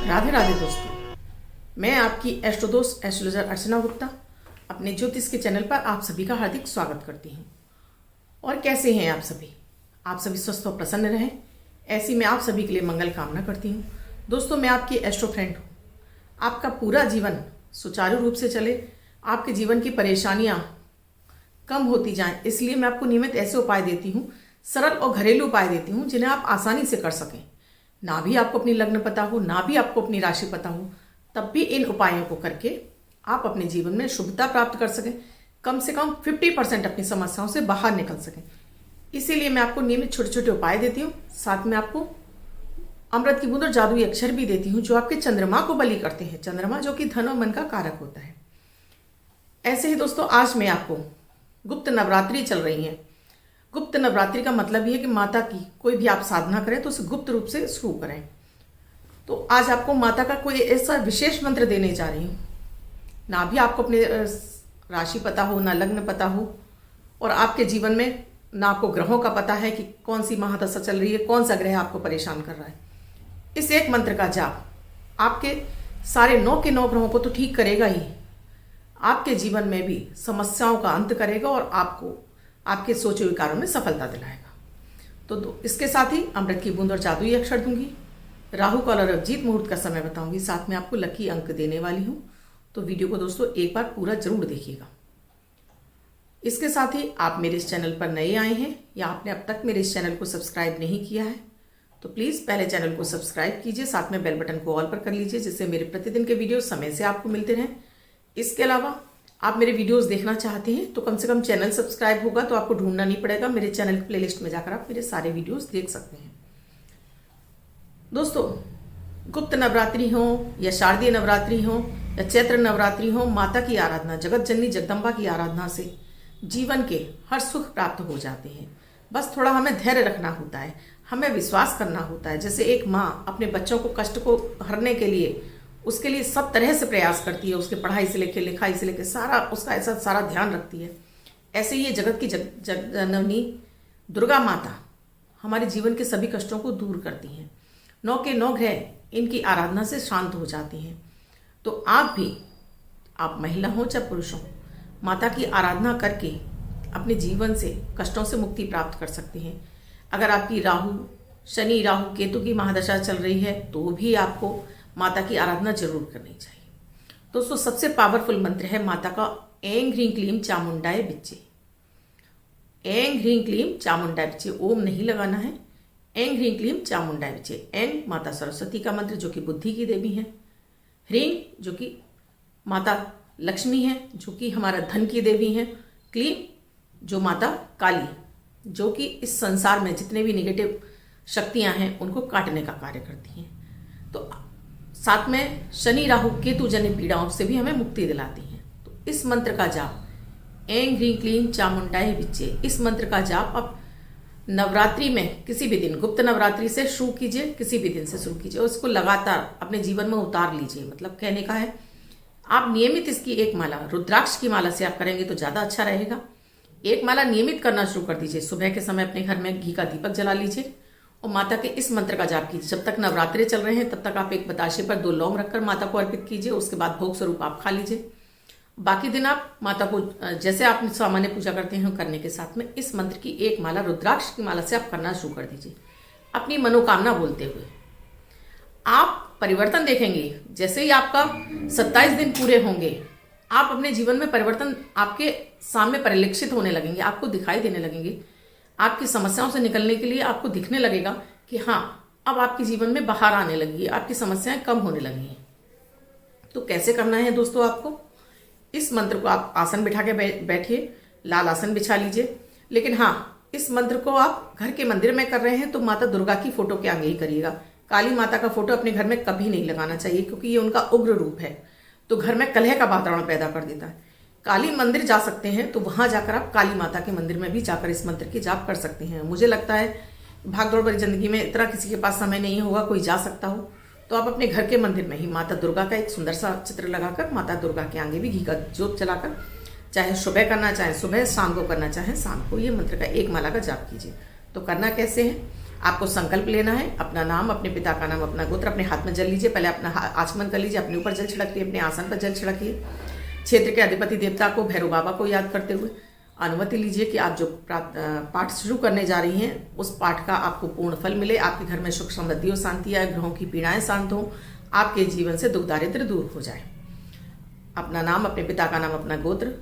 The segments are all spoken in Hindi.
राधे राधे दोस्तों, मैं आपकी एस्ट्रो दोस्त एस्ट्रोलॉजर अर्चना गुप्ता अपने ज्योतिष के चैनल पर आप सभी का हार्दिक स्वागत करती हूँ। और कैसे हैं आप सभी? आप सभी स्वस्थ और प्रसन्न रहें, ऐसी मैं आप सभी के लिए मंगल कामना करती हूँ। दोस्तों, मैं आपकी एस्ट्रो फ्रेंड हूँ। आपका पूरा जीवन सुचारू रूप से चले, आपके जीवन की परेशानियाँ कम होती जाएं, इसलिए मैं आपको नियमित ऐसे उपाय देती हूँ, सरल और घरेलू उपाय देती हूँ जिन्हें आप आसानी से कर सकें। ना भी आपको अपनी लग्न पता हो, ना भी आपको अपनी राशि पता हो, तब भी इन उपायों को करके आप अपने जीवन में शुभता प्राप्त कर सकें, कम से कम 50% अपनी समस्याओं से बाहर निकल सकें। इसीलिए मैं आपको नियमित छोटे छोटे उपाय देती हूँ, साथ में आपको अमृत की बूंद और जादुई अक्षर भी देती हूँ जो आपके चंद्रमा को बलि करते हैं। चंद्रमा जो कि धन और मन का कारक होता है। ऐसे ही दोस्तों, आज मैं आपको गुप्त नवरात्रि चल रही है। गुप्त नवरात्रि का मतलब ये है कि माता की कोई भी आप साधना करें तो उसे गुप्त रूप से शुरू करें। तो आज आपको माता का कोई ऐसा विशेष मंत्र देने जा रही हूँ। ना भी आपको अपने राशि पता हो, ना लग्न पता हो, और आपके जीवन में ना आपको ग्रहों का पता है कि कौन सी महादशा चल रही है, कौन सा ग्रह आपको परेशान कर रहा है। इस एक मंत्र का जाप आपके सारे 9 के 9 ग्रहों को तो ठीक करेगा ही, आपके जीवन में भी समस्याओं का अंत करेगा और आपको आपके सोचे हुए कार्यों में सफलता दिलाएगा। तो इसके साथ ही अमृत की बूंद और जादुई अक्षर दूंगी, राहु काल और अभिजीत मुहूर्त का समय बताऊंगी, साथ में आपको लकी अंक देने वाली हूं। तो वीडियो को दोस्तों एक बार पूरा जरूर देखिएगा। इसके साथ ही आप मेरे इस चैनल पर नए आए हैं या आपने अब तक मेरे इस चैनल को सब्सक्राइब नहीं किया है तो प्लीज़ पहले चैनल को सब्सक्राइब कीजिए, साथ में बेल बटन को ऑल पर कर लीजिए जिससे मेरे प्रतिदिन के वीडियो समय से आपको मिलते रहें। इसके अलावा आप मेरे वीडियोस देखना चाहते हैं तो कम से कम चैनल सब्सक्राइब होगा तो आपको ढूंढना नहीं पड़ेगा। मेरे चैनल की प्लेलिस्ट में जाकर आप मेरे सारे वीडियोस देख सकते हैं। दोस्तों, गुप्त नवरात्रि हो या शारदीय नवरात्रि हो या चैत्र नवरात्रि हो, माता की आराधना, जगत जननी जगदम्बा की आराधना से जीवन के हर सुख प्राप्त हो जाते हैं। बस थोड़ा हमें धैर्य रखना होता है, हमें विश्वास करना होता है। जैसे एक माँ अपने बच्चों को कष्ट को हरने के लिए उसके लिए सब तरह से प्रयास करती है, उसके पढ़ाई से लेकर लिखाई से लेकर सारा उसका ऐसा सारा ध्यान रखती है, ऐसे ही ये जगत की जननी दुर्गा माता हमारे जीवन के सभी कष्टों को दूर करती हैं। 9 के 9 ग्रह इनकी आराधना से शांत हो जाती हैं। तो आप भी, आप महिला हो चाहे पुरुष हो, माता की आराधना करके अपने जीवन से कष्टों से मुक्ति प्राप्त कर सकते हैं। अगर आपकी शनि राहु केतु की महादशा चल रही है तो भी आपको माता की आराधना जरूर करनी चाहिए। दोस्तों, सबसे पावरफुल मंत्र है माता का ऐं ह्रीं क्लीं चामुंडाय विच्चे। ऐं ह्रीं क्लीं चामुंडाय विच्चे, ओम नहीं लगाना है, ऐं ह्रीं क्लीं चामुंडाय विच्चे। ऐं माता सरस्वती का मंत्र जो कि बुद्धि की देवी है, ह्रीं जो कि माता लक्ष्मी है जो कि हमारा धन की देवी है, क्लीं जो माता काली जो कि इस संसार में जितने भी निगेटिव शक्तियां हैं उनको काटने का कार्य करती हैं। तो साथ में शनि राहु केतु जनित पीड़ाओं से भी हमें मुक्ति दिलाती हैं। तो इस मंत्र का जाप ऐं ह्रीं क्लीं चामुंडाय विच्चे, इस मंत्र का जाप आप नवरात्रि में किसी भी दिन, गुप्त नवरात्रि से शुरू कीजिए, किसी भी दिन से शुरू कीजिए और इसको लगातार अपने जीवन में उतार लीजिए। मतलब कहने का है, आप नियमित इसकी एक माला, रुद्राक्ष की माला से आप करेंगे तो ज़्यादा अच्छा रहेगा। एक माला नियमित करना शुरू कर दीजिए। सुबह के समय अपने घर में घी का दीपक जला लीजिए और माता के इस मंत्र का जाप कीजिए। जब तक नवरात्रि चल रहे हैं तब तक आप एक बताशे पर 2 लौंग रखकर माता को अर्पित कीजिए। उसके बाद भोग स्वरूप आप खा लीजिए। बाकी दिन आप माता को जैसे आप सामान्य पूजा करते हैं करने के साथ में इस मंत्र की एक माला, रुद्राक्ष की माला से आप करना शुरू कर दीजिए, अपनी मनोकामना बोलते हुए। आप परिवर्तन देखेंगे। जैसे ही आपका 27 दिन पूरे होंगे, आप अपने जीवन में परिवर्तन आपके सामने परिलक्षित होने लगेंगे, आपको दिखाई देने लगेंगे। आपकी समस्याओं से निकलने के लिए आपको दिखने लगेगा कि हाँ, अब आपके जीवन में बाहर आने लगी है, आपकी समस्याएं कम होने लगी हैं। तो कैसे करना है दोस्तों? आपको इस मंत्र को आप आसन बिठा के बैठिए, लाल आसन बिछा लीजिए। लेकिन हाँ, इस मंत्र को आप घर के मंदिर में कर रहे हैं तो माता दुर्गा की फोटो के आगे ही करिएगा। काली माता का फोटो अपने घर में कभी नहीं लगाना चाहिए क्योंकि ये उनका उग्र रूप है, तो घर में कलह का वातावरण पैदा कर देता है। काली मंदिर जा सकते हैं तो वहां जाकर आप काली माता के मंदिर में भी जाकर इस मंत्र की जाप कर सकते हैं। मुझे लगता है भागदौड़ भरी जिंदगी में इतना किसी के पास समय नहीं होगा कोई जा सकता हो, तो आप अपने घर के मंदिर में ही माता दुर्गा का एक सुंदर सा चित्र लगाकर माता दुर्गा के आगे भी घी का जोत जलाकर, चाहे सुबह करना चाहे सुबह, शाम को करना चाहे शाम को, ये मंत्र का एक माला का जाप कीजिए। तो करना कैसे है? आपको संकल्प लेना है, अपना नाम, अपने पिता का नाम, अपना गोत्र अपने हाथ में जल लीजिए। पहले अपना आचमन कर लीजिए, अपने ऊपर जल छिड़किए, अपने आसन पर जल छिड़किए। क्षेत्र के अधिपति देवता को, भैरव बाबा को याद करते हुए अनुमति लीजिए कि आप जो पाठ शुरू करने जा रही हैं उस पाठ का आपको पूर्ण फल मिले, आपके घर में सुख समृद्धि और शांति आए, ग्रहों की पीड़ाएं शांत हों, आपके जीवन से दुख दारिद्र्य दूर हो जाए। अपना नाम, अपने पिता का नाम, अपना गोत्र,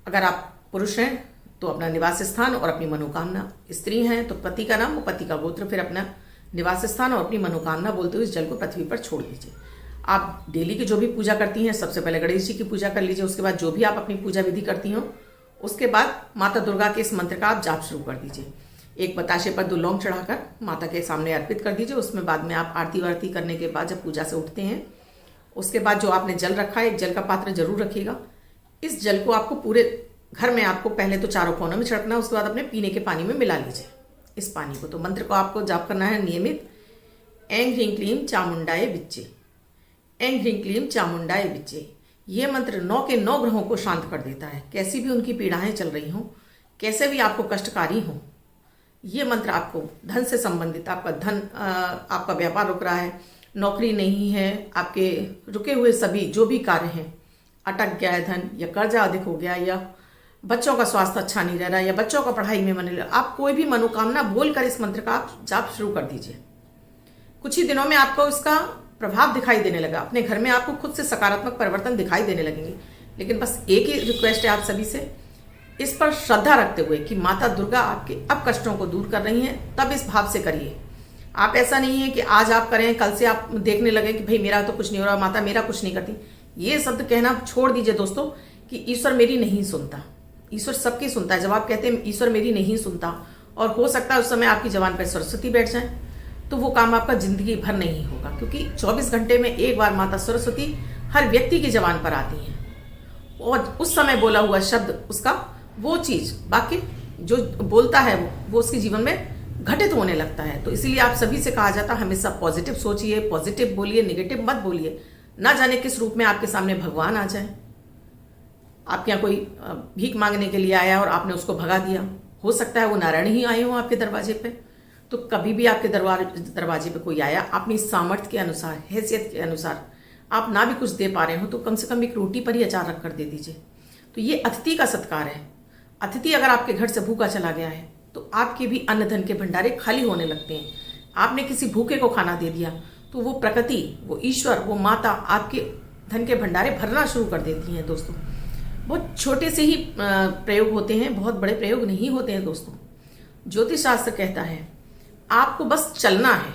अगर आप पुरुष हैं तो अपना निवास स्थान और अपनी मनोकामना, स्त्री हैं तो पति का नाम और पति का गोत्र, फिर अपना निवास स्थान और अपनी मनोकामना बोलते हुए इस जल को पृथ्वी पर छोड़ दीजिए। आप डेली की जो भी पूजा करती हैं, सबसे पहले गणेश जी की पूजा कर लीजिए। उसके बाद जो भी आप अपनी पूजा विधि करती हो, उसके बाद माता दुर्गा के इस मंत्र का आप जाप शुरू कर दीजिए। एक बताशे पर 2 लौंग चढ़ाकर माता के सामने अर्पित कर दीजिए। उसमें बाद में आप आरती वारती करने के बाद जब पूजा से उठते हैं, उसके बाद जो आपने जल रखा है, एक जल का पात्र जरूर रखिएगा। इस जल को आपको पूरे घर में, आपको पहले तो चारों कोनों में छिड़कना है, उसके बाद अपने पीने के पानी में मिला लीजिए इस पानी को। तो मंत्र को आपको जाप करना है नियमित, ऐं ह्रीं क्लीं चामुंडाय विच्चे, ऐं ह्रीं क्लीं चामुंडाय विच्चे। ये मंत्र 9 के 9 ग्रहों को शांत कर देता है। कैसी भी उनकी पीड़ाएं चल रही हों, कैसे भी आपको कष्टकारी हों, ये मंत्र आपको धन से संबंधित, आपका धन, आपका व्यापार रुक रहा है, नौकरी नहीं है, आपके रुके हुए सभी जो भी कार्य हैं, अटक गया है धन, या कर्जा अधिक हो गया, या बच्चों का स्वास्थ्य अच्छा नहीं रह रहा, या बच्चों का पढ़ाई में मन नहीं लग रहा, आप कोई भी मनोकामना बोलकर इस मंत्र का आप जाप शुरू कर दीजिए। कुछ ही दिनों में आपको इसका प्रभाव दिखाई देने लगा। अपने घर में आपको खुद से सकारात्मक परिवर्तन दिखाई देने लगेंगे। लेकिन बस एक ही रिक्वेस्ट है आप सभी से, इस पर श्रद्धा रखते हुए कि माता दुर्गा आपके अब कष्टों को दूर कर रही हैं, तब इस भाव से करिए। आप ऐसा नहीं है कि आज आप करें, कल से आप देखने लगे कि भाई मेरा तो कुछ नहीं हो रहा, माता मेरा कुछ नहीं करती। ये शब्द कहना छोड़ दीजिए दोस्तों कि ईश्वर मेरी नहीं सुनता। ईश्वर सबकी सुनता है। जब आप कहते हैं ईश्वर मेरी नहीं सुनता, और हो सकता है उस समय आपकी जबान पर सरस्वती बैठ जाए, तो वो काम आपका जिंदगी भर नहीं होगा। क्योंकि 24 घंटे में एक बार माता सरस्वती हर व्यक्ति की जबान पर आती हैं, और उस समय बोला हुआ शब्द, उसका वो चीज बाकी जो बोलता है वो उसके जीवन में घटित होने लगता है। तो इसीलिए आप सभी से कहा जाता है हमेशा पॉजिटिव सोचिए, पॉजिटिव बोलिए, नेगेटिव मत बोलिए। ना जाने किस रूप में आपके सामने भगवान आ जाए। आपके यहाँ कोई भीख मांगने के लिए आया और आपने उसको भगा दिया, हो सकता है वो नारायण ही आए हों आपके दरवाजे पे। तो कभी भी आपके दरवाजे पे कोई आया, अपनी सामर्थ्य के अनुसार, हैसियत के अनुसार आप ना भी कुछ दे पा रहे हो तो कम से कम एक रोटी पर ही अचार रख कर दे दीजिए। तो ये अतिथि का सत्कार है। अतिथि अगर आपके घर से भूखा चला गया है तो आपके भी अन्न धन के भंडारे खाली होने लगते हैं। आपने किसी भूखे को खाना दे दिया तो वो प्रकृति, वो ईश्वर, वो माता आपके धन के भंडारे भरना शुरू कर देती हैं। दोस्तों बहुत छोटे से ही प्रयोग होते हैं, बहुत बड़े प्रयोग नहीं होते हैं। दोस्तों ज्योतिष शास्त्र कहता है आपको बस चलना है,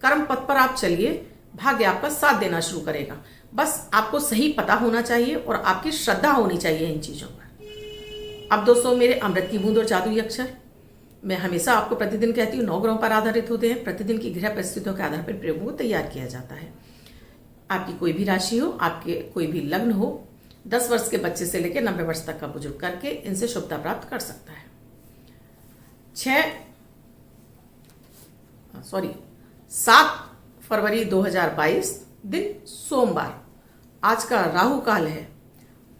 कर्म पथ पर आप चलिए, भाग्य आपका साथ देना शुरू करेगा। बस आपको सही पता होना चाहिए और आपकी श्रद्धा होनी चाहिए इन चीजों पर। अब दोस्तों मेरे अमृत की बूंद और जादुई अक्षर मैं हमेशा आपको प्रतिदिन कहती हूँ 9 ग्रहों पर आधारित होते हैं। प्रतिदिन की गृह परिस्थितियों के आधार पर प्रयोगों को तैयार किया जाता है। आपकी कोई भी राशि हो, आपके कोई भी लग्न हो, 10 वर्ष के बच्चे से लेकर 90 वर्ष तक का बुजुर्ग करके इनसे शुभता प्राप्त कर सकता है। 7 फरवरी 2022 दिन सोमवार। आज का राहु काल है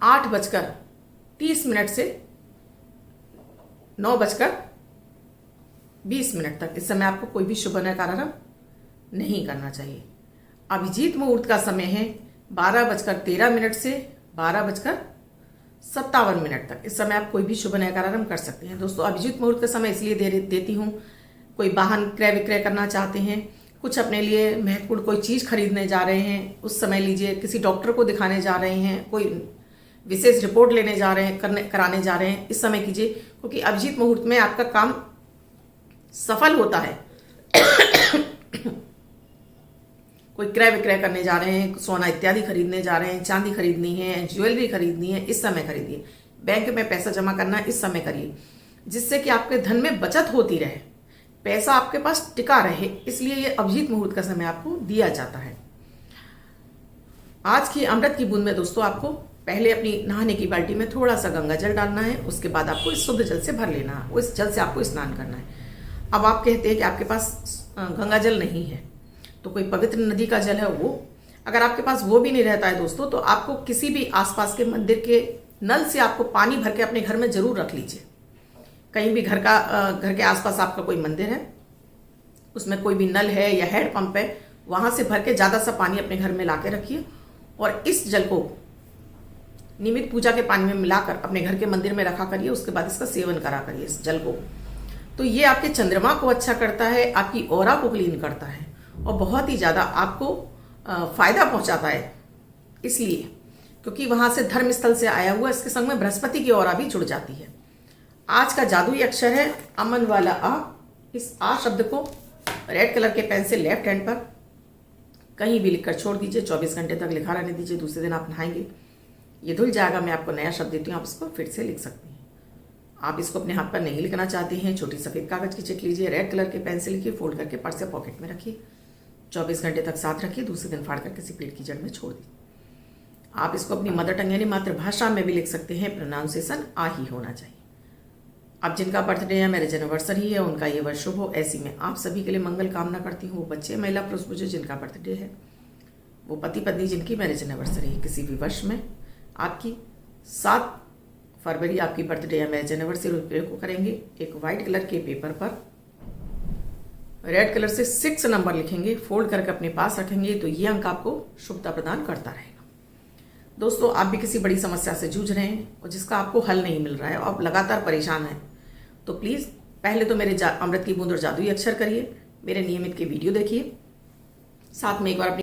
8:30 से 9:20 तक। इस समय आपको कोई भी शुभ कार्य नहीं करना चाहिए। अभिजीत मुहूर्त का समय है 12:13 से 12:57 तक। इस समय आप कोई भी शुभ नया कार्य कर सकते हैं। दोस्तों अभिजीत मुहूर्त का समय इसलिए देती हूँ, कोई वाहन क्रय विक्रय करना चाहते हैं, कुछ अपने लिए महत्वपूर्ण कोई चीज खरीदने जा रहे हैं, उस समय लीजिए। किसी डॉक्टर को दिखाने जा रहे हैं, कोई विशेष रिपोर्ट लेने जा रहे हैं, कराने जा रहे हैं, इस समय कीजिए। क्योंकि अभिजीत मुहूर्त में आपका काम सफल होता है। कोई क्रय विक्रय करने जा रहे हैं, सोना इत्यादि खरीदने जा रहे हैं, चांदी खरीदनी है, ज्वेलरी खरीदनी है, इस समय खरीदिए। बैंक में पैसा जमा करना इस समय करिए, जिससे कि आपके धन में बचत होती रहे, पैसा आपके पास टिका रहे। इसलिए ये अभिजीत मुहूर्त का समय आपको दिया जाता है। आज की अमृत की बूंद में दोस्तों आपको पहले अपनी नहाने की बाल्टी में थोड़ा सा गंगा जल डालना है, उसके बाद आपको इस शुद्ध जल से भर लेना है, उस जल से आपको स्नान करना है। अब आप कहते हैं कि आपके पास गंगा जल नहीं है तो कोई पवित्र नदी का जल है वो, अगर आपके पास वो भी नहीं रहता है दोस्तों, तो आपको किसी भी आसपास के मंदिर के नल से आपको पानी भर के अपने घर में जरूर रख लीजिए। कहीं भी घर के आसपास आपका कोई मंदिर है उसमें कोई भी नल है या हैंड पंप है, वहां से भर के ज़्यादा सा पानी अपने घर में ला के रखिए और इस जल को नियमित पूजा के पानी में मिलाकर अपने घर के मंदिर में रखा करिए। उसके बाद इसका सेवन करा करिए इस जल को। तो ये आपके चंद्रमा को अच्छा करता है, आपकी ऑरा को क्लीन करता है और बहुत ही ज़्यादा आपको फायदा पहुंचाता है, इसलिए क्योंकि वहां से धर्म स्थल से आया हुआ, इसके संग में बृहस्पति की ऑरा भी जुड़ जाती है। आज का जादुई अक्षर है अमन वाला आ। इस आ शब्द को रेड कलर के पेन से लेफ्ट हैंड पर कहीं भी लिखकर छोड़ दीजिए। 24 घंटे तक लिखा रहने दीजिए। दूसरे दिन आप नहाएंगे, ये धुल जाएगा। मैं आपको नया शब्द देती हूँ, आप इसको फिर से लिख सकते हैं। आप इसको अपने हाथ पर नहीं लिखना चाहते हैं, छोटी सफेद कागज की चिट लीजिए, रेड कलर के पेन से लिखिए, फोल्ड करके पर्स या पॉकेट में रखिए। 24 घंटे तक साथ रखिए। दूसरे दिन फाड़ कर किसी पेड़ की जड़ में छोड़ दीजिए। आप इसको अपनी मदर टंग यानी मातृभाषा में भी लिख सकते हैं। प्रोनाउंसिएशन आ ही होना चाहिए। अब जिनका बर्थडे या मैरिज एनिवर्सरी है उनका ये वर्ष शुभ हो, ऐसी में आप सभी के लिए मंगल कामना करती हूँ। वो बच्चे, महिला, पुरुष, बुजुर्ग जिनका बर्थडे है, वो पति पत्नी जिनकी मैरिज एनिवर्सरी है, किसी भी वर्ष में आपकी 7 फरवरी आपकी बर्थडे या मैरिज एनिवर्सरी को करेंगे। एक वाइट कलर के पेपर पर रेड कलर से 6 नंबर लिखेंगे, फोल्ड करके अपने पास रखेंगे, तो ये अंक आपको शुभता प्रदान करता रहेगा। दोस्तों, आप भी किसी बड़ी समस्या से जूझ रहे हैं और जिसका आपको हल नहीं मिल रहा है और आप लगातार परेशान हैं, तो प्लीज़ पहले तो मेरे अमृत की बूंद और जादुई अक्षर करिए, मेरे नियमित के वीडियो देखिए, साथ में एक बार अपनी